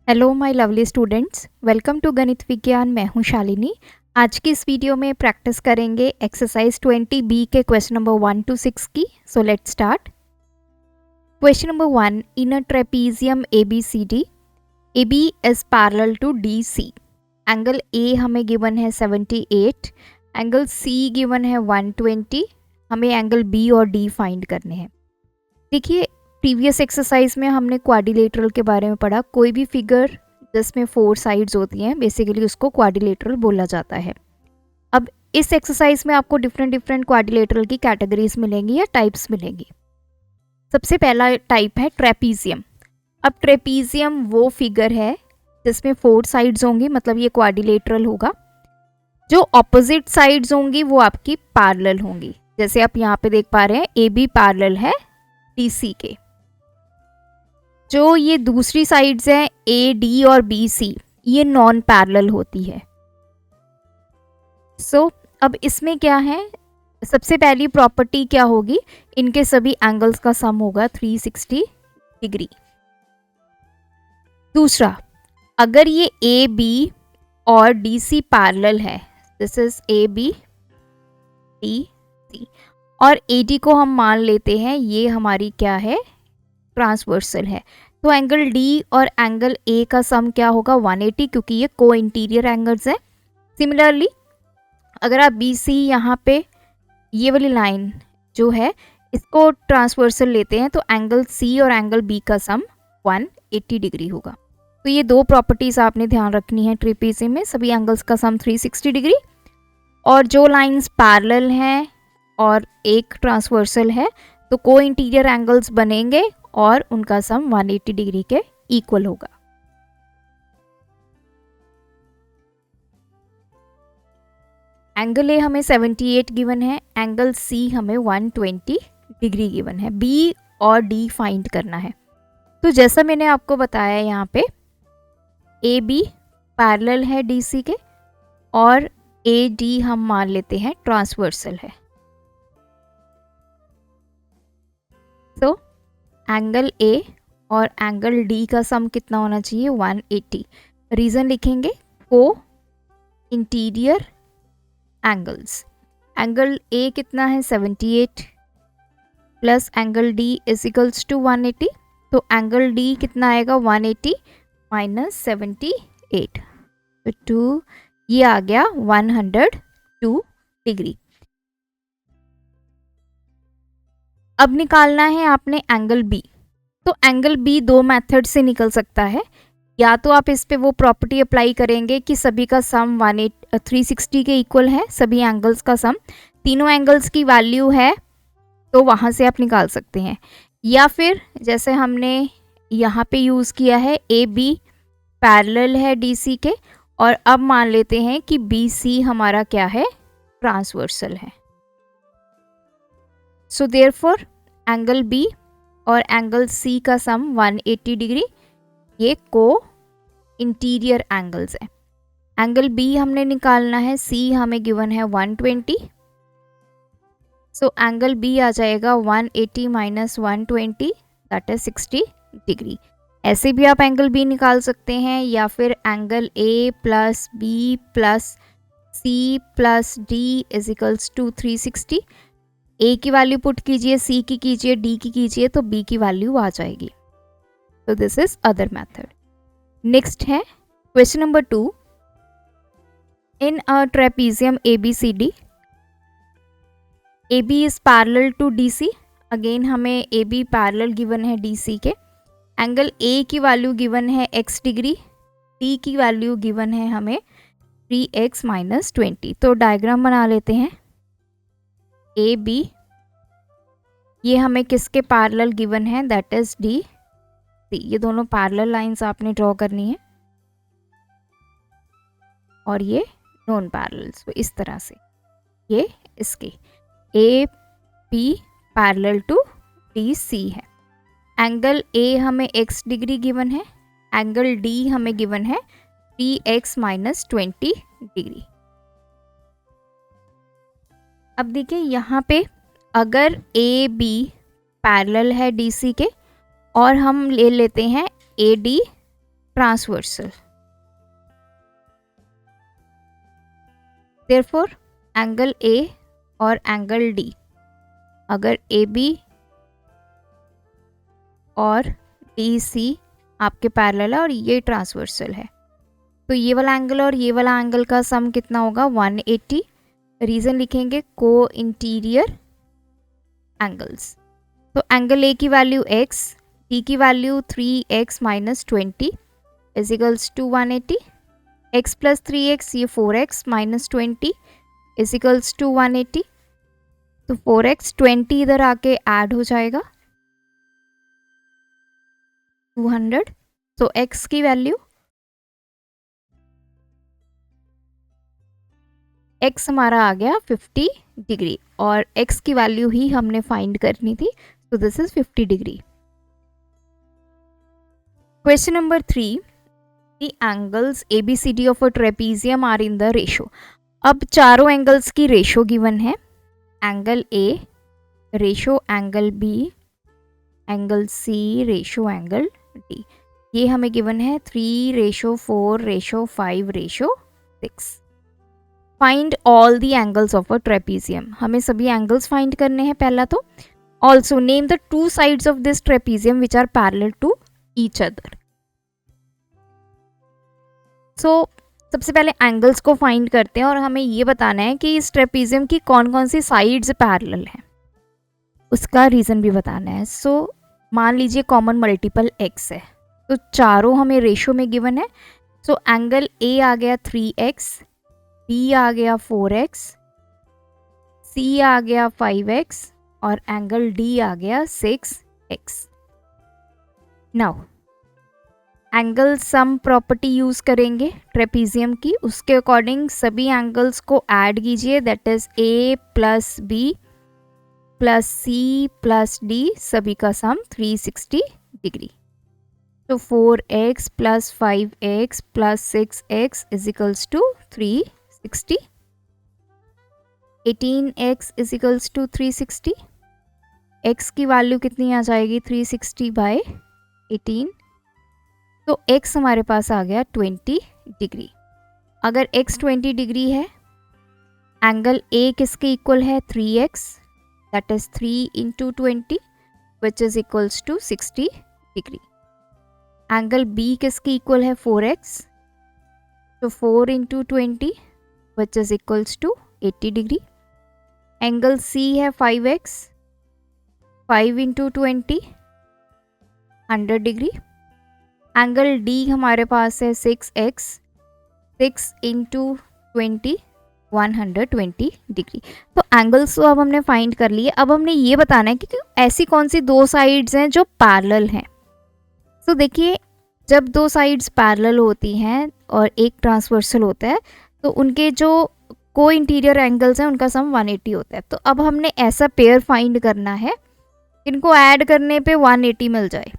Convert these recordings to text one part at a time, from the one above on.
Hello my lovely students, welcome to Ganit Vigyan. मैं हूं शालिनी। आज की इस वीडियो में प्रैक्टिस करेंगे एक्सरसाइज 20 बी के क्वेश्चन नंबर 1 to 6 की। So let's start. Question number 1, in a trapezium ABCD, AB is parallel to DC। Angle A हमें गिवन है 78, एंगल C गिवन है 120। हमें एंगल B और D फाइंड करने हैं। देखिए, प्रीवियस एक्सरसाइज में हमने क्वाड्रिलेटरल के बारे में पढ़ा। कोई भी फिगर जिसमें 4 साइड्स होती हैं बेसिकली उसको क्वाड्रिलेटरल बोला जाता है। अब इस एक्सरसाइज में आपको डिफरेंट डिफरेंट क्वाड्रिलेटरल की कैटेगरीज मिलेंगी या टाइप्स मिलेंगी। सबसे पहला टाइप है ट्रेपीजियम। अब ट्रेपीजियम वो फिगर है जिसमें 4 साइड्स होंगी, मतलब ये क्वाड्रिलेटरल होगा। जो ऑपोजिट साइड्स होंगी वो आपकी पैरेलल होंगी। जैसे आप यहाँ पे देख पा रहे हैं AB पैरेलल है DC के। जो ये दूसरी साइड्स हैं AD और BC, ये नॉन पैरेलल होती है। अब इसमें क्या है, सबसे पहली प्रॉपर्टी क्या होगी, इनके सभी एंगल्स का सम होगा 360 डिग्री। दूसरा, अगर ये AB और DC पैरेलल है, दिस इज AB DC, और AD को हम मान लेते हैं ये हमारी क्या है, ट्रांसवर्सल है, तो एंगल D और एंगल A का सम क्या होगा 180, क्योंकि ये को इंटीरियर एंगल्स हैं। सिमिलरली अगर आप BC यहाँ पे ये वाली लाइन जो है इसको ट्रांसवर्सल लेते हैं तो एंगल C और एंगल B का सम 180 डिग्री होगा। तो ये दो प्रॉपर्टीज आपने ध्यान रखनी है ट्रेपीजियम में, सभी एंगल्स का सम 360 डिग्री, और जो लाइंस पैरेलल हैं और एक ट्रांसवर्सल है तो को इंटीरियर एंगल्स बनेंगे और उनका सम 180 डिग्री के इक्वल होगा। एंगल A हमें 78 गिवन है, एंगल C हमें 120 डिग्री गिवन है। B और D फाइंड करना है। तो जैसा मैंने आपको बताया यहाँ पे AB पैरेलल है DC के और AD हम मान लेते हैं ट्रांसवर्सल है। तो एंगल A और एंगल D का सम कितना होना चाहिए 180। रीज़न लिखेंगे, co interior angles. Angle A कितना है 78 plus angle D is equals to 180, तो एंगल D कितना आएगा 180 माइनस 78, तो 2, ये आ गया 102 डिग्री। अब निकालना है आपने एंगल B। तो एंगल B दो मेथड से निकल सकता है। या तो आप इस पे वो प्रॉपर्टी अप्लाई करेंगे कि सभी का सम 360 के इक्वल है, सभी एंगल्स का सम, तीनों एंगल्स की वैल्यू है, तो वहाँ से आप निकाल सकते हैं। या फिर जैसे हमने यहाँ पे यूज़ किया है AB पैरेलल है DC के, और अब मान लेते हैं कि BC हमारा क्या है, ट्रांसवर्सल है। सो देयरफॉर एंगल B और एंगल C का सम 180 डिग्री, ये को इंटीरियर एंगल्स है। एंगल B हमने निकालना है, C हमें गिवन है 120, सो एंगल B आ जाएगा 180 माइनस 120, दैट इज 60 डिग्री। ऐसे भी आप एंगल B निकाल सकते हैं, या फिर angle A plus B plus C plus D is equals to 360। A की वैल्यू पुट कीजिए, C की कीजिए, D की कीजिए, तो B की वैल्यू आ जाएगी। तो this is other method. Next है question number 2, in a trapezium ABCD, AB is parallel to DC। Again हमें AB पैरेलल गिवन है DC के। एंगल A की वैल्यू गिवन है x डिग्री, D की वैल्यू गिवन है हमें 3x माइनस 20। तो डायग्राम बना लेते हैं। AB ये हमें किसके पैरेलल गिवन है, दैट इज DC। ये दोनों पैरेलल लाइंस आपने ड्रॉ करनी है, और ये नॉन पैरेलल्स, तो इस तरह से ये इसके AB पैरेलल टू DC है। एंगल A हमें x डिग्री गिवन है, एंगल D हमें गिवन है 3x माइनस 20 डिग्री। अब देखिए यहाँ पे अगर AB पैरेलल है DC के और हम ले लेते हैं AD transversal. Therefore angle A और एंगल डी, अगर ए बी और डी सी आपके पैरेलल है और ये ट्रांसवर्सल है, तो ये वाला एंगल और ये वाला एंगल का सम कितना होगा 180। रीजन लिखेंगे को इंटीरियर एंगल्स। तो एंगल ए की वैल्यू x, डी की value 3x minus 20 is equals to 180। x plus 3x ये 4x minus 20 is equals to 180। तो 4x 20 इधर आके ऐड हो जाएगा 200। तो x की वैल्यू, x हमारा आ गया 50 डिग्री और x की वैल्यू ही हमने फाइंड करनी थी, so this is 50 degree. Question number 3. The angles ABCD of a trapezium are in the ratio. अब चारों एंगल्स की रेशो गिवन है। Angle A ratio angle B, angle C ratio angle D। ये हमें given है 3:4:5:6। Find all the angles of a trapezium. हमें सभी angles find करने हैं पहला तो। Also name the two sides of this trapezium which are parallel to each other. So सबसे पहले एंगल्स को फाइंड करते हैं और हमें ये बताना है कि इस ट्रेपीजियम की कौन कौन सी साइड्स पैरेलल हैं, उसका रीज़न भी बताना है। सो मान लीजिए कॉमन मल्टीपल x है, तो चारों हमें रेशो में गिवन है। सो एंगल A आ गया 3x, B आ गया 4x, C आ गया 5x और एंगल D आ गया 6x। Now angle sum property use करेंगे ट्रेपीजियम की, उसके अकॉर्डिंग सभी एंगल्स को ऐड कीजिए, that is A plus B plus C plus D, सभी का सम 360 डिग्री। तो 4x plus 5x plus 6x is equals to 360। 18x is equals to 360। x की वैल्यू कितनी आ जाएगी 360/18, तो x हमारे पास आ गया 20 डिग्री। अगर x 20 डिग्री है, एंगल A किसके इक्वल है 3x, that is 3 into 20 which is equals to 60 degree. Angle B किसके इक्वल है 4x, तो 4 into 20 which is equals to 80 degree. Angle C है 5x, 5 into 20 100 degree. Angle D हमारे पास है 6x, 6 into 20 120 degree. तो angles तो अब हमने फाइंड कर लिए। अब हमने ये बताना है कि ऐसी कौन सी दो साइड्स हैं जो पैरेलल हैं। तो देखिए, जब दो साइड्स पैरेलल होती हैं और एक ट्रांसवर्सल होता है, तो उनके जो को इंटीरियर एंगल्स हैं उनका सम 180 होता है। तो अब हमने ऐसा पेयर फाइंड करना है इनको ऐड करने पे 180 मिल जाए।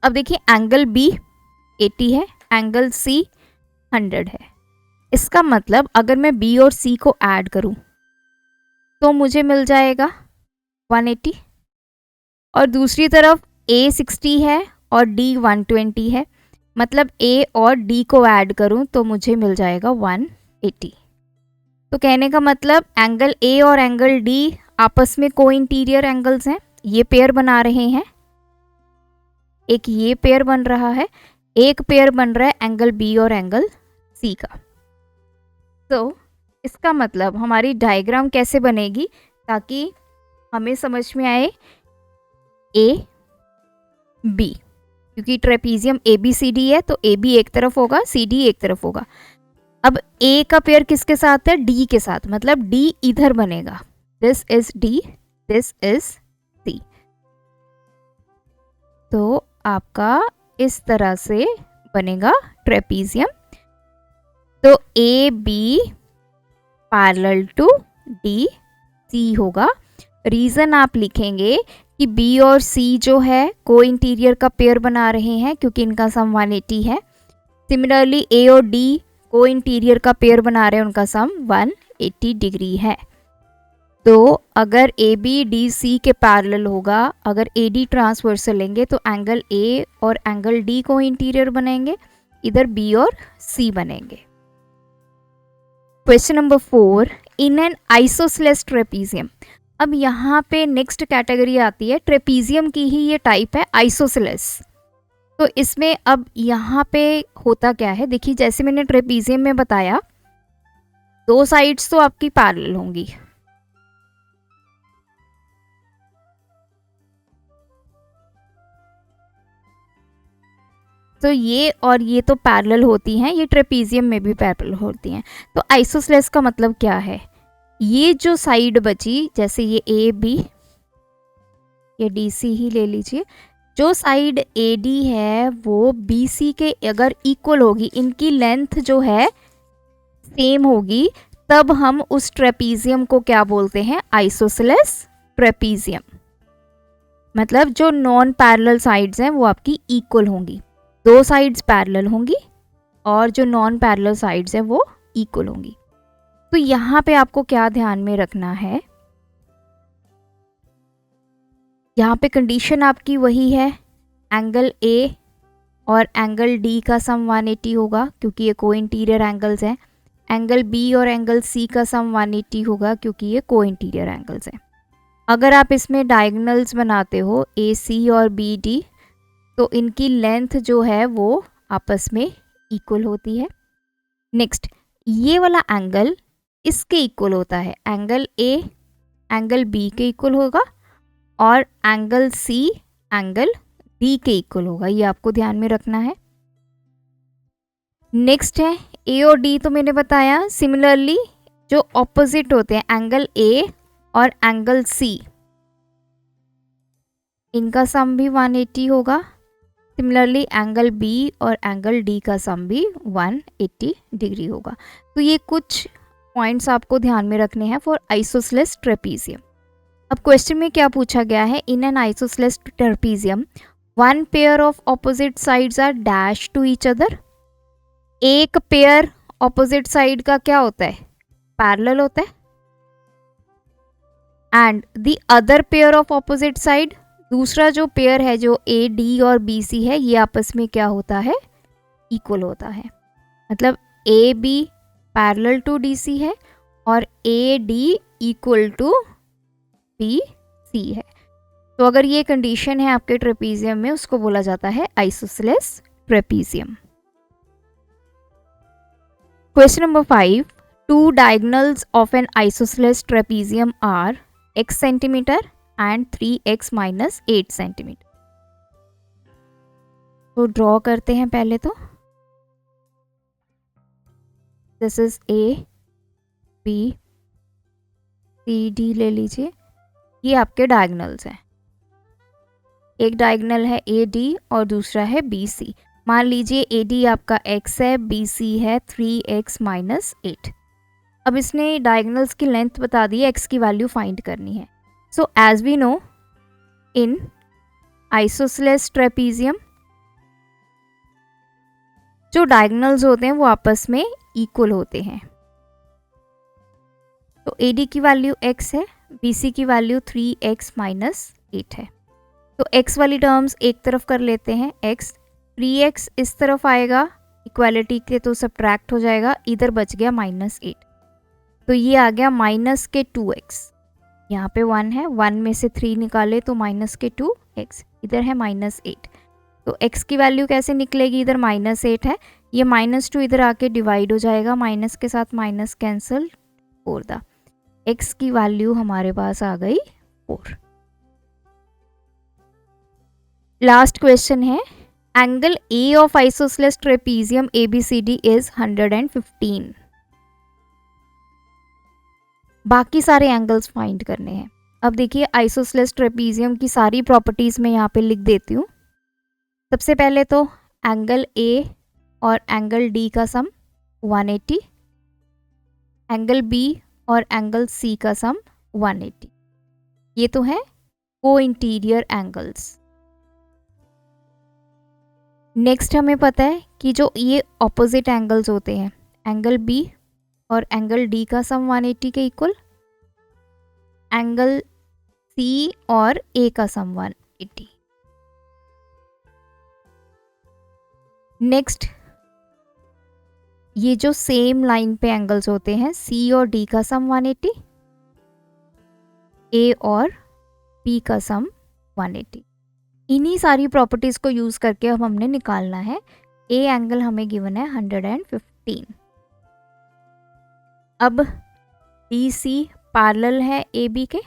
अब देखिए, एंगल B 80 है, एंगल C 100 है। इसका मतलब अगर मैं B और C को ऐड करूं तो मुझे मिल जाएगा 180, और दूसरी तरफ A 60 है और D 120 है, मतलब A और D को ऐड करूं तो मुझे मिल जाएगा 180। तो कहने का मतलब एंगल A और एंगल D आपस में को इंटीरियर एंगल्स हैं, ये पेयर बना रहे हैं। एक ये पेयर बन रहा है, एक पेयर बन रहा है एंगल B और एंगल C का। तो इसका मतलब हमारी डायग्राम कैसे बनेगी ताकि हमें समझ में आए A B, क्योंकि ट्रेपीजियम ABCD है तो AB एक तरफ होगा, CD एक तरफ होगा। अब A का पेयर किसके साथ है D के साथ, मतलब D इधर बनेगा, this is D, this is C। तो आपका इस तरह से बनेगा ट्रेपीजियम। तो AB पैरेलल टू DC होगा। रीज़न आप लिखेंगे कि B और C जो है को इंटीरियर का पेयर बना रहे हैं क्योंकि इनका सम 180 है। सिमिलरली A और D को इंटीरियर का पेयर बना रहे हैं, उनका सम 180 डिग्री है। तो अगर ए बी डी सी के पैरेलल होगा, अगर ए डी ट्रांसवर्सल लेंगे तो एंगल ए और एंगल डी को इंटीरियर बनेंगे, इधर बी और सी बनेंगे। Question number 4, in an isosceles trapezium. अब यहाँ पे नेक्स्ट कैटेगरी आती है, ट्रेपीजियम की ही ये टाइप है, आइसोसेलेस। तो इसमें अब यहाँ पे होता क्या है, देखिए जैसे मैंने ट्रेपीजियम में बताया, दो साइड्स तो आपकी पैरेलल होंगी, तो ये और ये तो पैरेलल होती हैं, ये ट्रेपीजियम में भी पैरेलल होती हैं। तो आइसोसेलेस का मतलब क्या है, ये जो साइड बची, जैसे ये ए बी, ये डी सी ही ले लीजिए, जो साइड ए डी है वो बी सी के अगर इक्वल होगी, इनकी लेंथ जो है सेम होगी, तब हम उस ट्रेपीजियम को क्या बोलते हैं, आइसोसेलेस ट्रेपीजियम। मतलब जो नॉन पैरेलल साइड्स हैं वो आपकी इक्वल होंगी, दो साइड्स पैरेलल होंगी और जो नॉन पैरेलल साइड्स हैं वो इक्वल होंगी। तो यहाँ पे आपको क्या ध्यान में रखना है, यहाँ पे कंडीशन आपकी वही है, एंगल ए और एंगल डी का सम 180 होगा क्योंकि ये को इंटीरियर एंगल्स हैं। एंगल बी और एंगल सी का सम 180 होगा क्योंकि ये को इंटीरियर एंगल्स हैं। अगर आप इसमें डायगोनल्स बनाते हो ए सी और बी डी, तो इनकी लेंथ जो है वो आपस में इक्वल होती है। नेक्स्ट, ये वाला एंगल इसके इक्वल होता है, एंगल ए एंगल बी के इक्वल होगा और एंगल सी एंगल डी के इक्वल होगा, ये आपको ध्यान में रखना है। नेक्स्ट है ए और डी, तो मैंने बताया। सिमिलरली जो ऑपोजिट होते हैं, एंगल ए और एंगल सी, इनका सम भी 180 होगा। सिमिलरली एंगल बी और एंगल डी का सम भी 180 डिग्री होगा। तो ये कुछ पॉइंट्स आपको ध्यान में रखने हैं फॉर आइसोसेलेस ट्रेपीजियम। अब क्वेश्चन में क्या पूछा गया है, in an isosceles trapezium one pair of opposite sides are dash to each other. एक पेयर ऑपोजिट साइड का क्या होता है, पैरेलल होता है, and the other pair of opposite side, दूसरा जो पेयर है जो ए डी और बी सी है, ये आपस में क्या होता है, इक्वल होता है। मतलब A B parallel to D C है और A D equal to B C है। तो अगर ये कंडीशन है आपके ट्रेपीजियम में, उसको बोला जाता है isosceles trapezium. Question number 5, two diagonals of an isosceles trapezium are x centimetre and 3x minus 8 centimetre. तो ड्रॉ करते हैं पहले तो, this is A B C D ले लीजिए, ये आपके डायगोनल्स हैं। एक डायगोनल है ए डी और दूसरा है बी सी। मान लीजिए ए डी आपका x है, बी सी है 3x माइनस 8। अब इसने डायगोनल्स की लेंथ बता दी है, x की वैल्यू फाइंड करनी है। So as we know, in isosceles trapezium जो डायगोनल्स होते हैं वो आपस में इक्वल होते हैं। तो ए डी की वैल्यू x है, बी सी की वैल्यू 3x माइनस 8 है। तो x वाली टर्म्स एक तरफ कर लेते हैं, x 3x इस तरफ आएगा, इक्वालिटी के तो सब्ट्रैक्ट हो जाएगा, इधर बच गया माइनस 8। तो ये आ गया माइनस के 2x, यहाँ पे 1 है, 1 में से 3 निकाले तो माइनस के 2x, इधर है माइनस 8। तो x की वैल्यू कैसे निकलेगी, इधर माइनस 8 है, ये माइनस 2 इधर आके डिवाइड हो जाएगा, माइनस के साथ माइनस कैंसिल, 4 दा x की वैल्यू हमारे पास आ गई 4। लास्ट क्वेश्चन है, angle A of isosceles trapezium ABCD is 115। बाकी सारे एंगल्स फाइंड करने हैं। अब देखिए आइसोसेलेस ट्रेपीजियम की सारी प्रॉपर्टीज मैं यहाँ पे लिख देती हूँ। सबसे पहले तो एंगल ए और एंगल डी का सम 180, एंगल बी और एंगल सी का सम 180, ये तो है को इंटीरियर एंगल्स। नेक्स्ट हमें पता है कि जो ये ऑपोजिट एंगल्स होते हैं, एंगल बी और एंगल डी का सम 180 के इक्वल, एंगल सी और ए का सम 180। नेक्स्ट, ये जो सेम लाइन पे एंगल्स होते हैं, सी और डी का सम 180, ए और बी का सम 180। इन्हीं सारी प्रॉपर्टीज को यूज करके अब हमने निकालना है। ए एंगल हमें गिवन है 115। अब डी सी पैरेलल है ए बी के,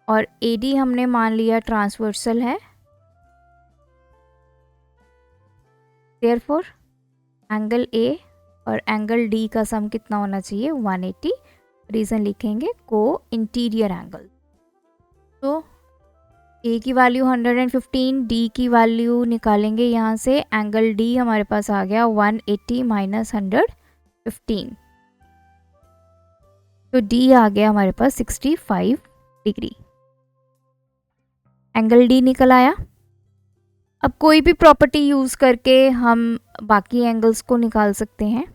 और ए डी हमने मान लिया ट्रांसवर्सल है। देयरफॉर एंगल ए और एंगल डी का सम कितना होना चाहिए? 180। रीज़न लिखेंगे को इंटीरियर एंगल। तो ए की वैल्यू 115, डी की वैल्यू निकालेंगे यहाँ से। एंगल डी हमारे पास आ गया 180 माइनस 115, तो डी आ गया हमारे पास 65 डिग्री। एंगल डी निकल आया। अब कोई भी प्रॉपर्टी यूज करके हम बाकी एंगल्स को निकाल सकते हैं।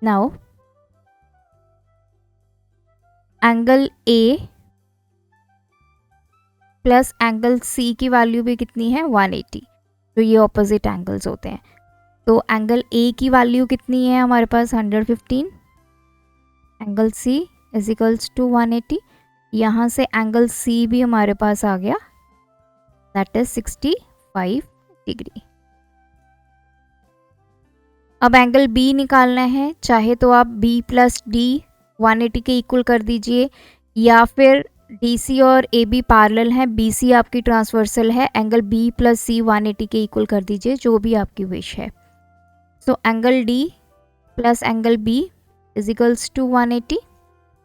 Now angle A plus angle C की वैल्यू भी कितनी है? 180। तो ये ऑपोजिट एंगल्स होते हैं। तो एंगल ए की वैल्यू कितनी है हमारे पास? 115। Angle C is equals to 180। यहाँ से एंगल सी भी हमारे पास आ गया, दैट इज 65 डिग्री। अब एंगल बी निकालना है। चाहे तो आप बी प्लस डी 180 के इक्वल कर दीजिए, या फिर डी सी और ए बी पैरेलल है, बी सी आपकी ट्रांसवर्सल है, एंगल बी प्लस सी 180 के इक्वल कर दीजिए, जो भी आपकी विश है। So angle D plus angle B is equals to 180,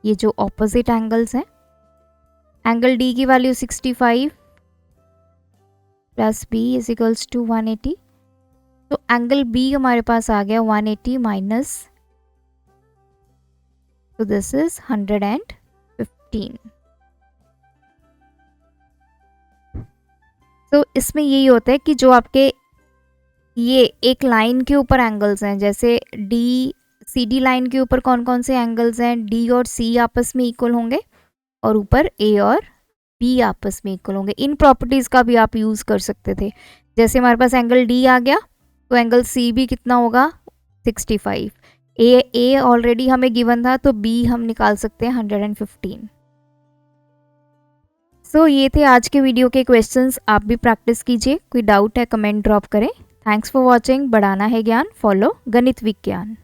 ये जो ऑपोजिट एंगल्स हैं। एंगल डी की value 65 plus B is equals to 180। तो एंगल बी हमारे पास आ गया 180 माइनस, तो दिस इज 115। तो इसमें यही होता है कि जो आपके ये एक लाइन के ऊपर एंगल्स हैं, जैसे डी सी डी लाइन के ऊपर कौन कौन से एंगल्स हैं? डी और सी आपस में इक्वल होंगे, और ऊपर ए और बी आपस में इक्वल होंगे। इन प्रॉपर्टीज़ का भी आप यूज़ कर सकते थे। जैसे हमारे पास एंगल डी आ गया, तो एंगल सी भी कितना होगा? 65। ए ऑलरेडी हमें गिवन था, तो बी हम निकाल सकते हैं 115। सो ये थे आज के वीडियो के क्वेश्चंस। आप भी प्रैक्टिस कीजिए। कोई डाउट है कमेंट ड्रॉप करें। Thanks for watching. बढ़ाना है ज्ञान, फॉलो गणित विज्ञान।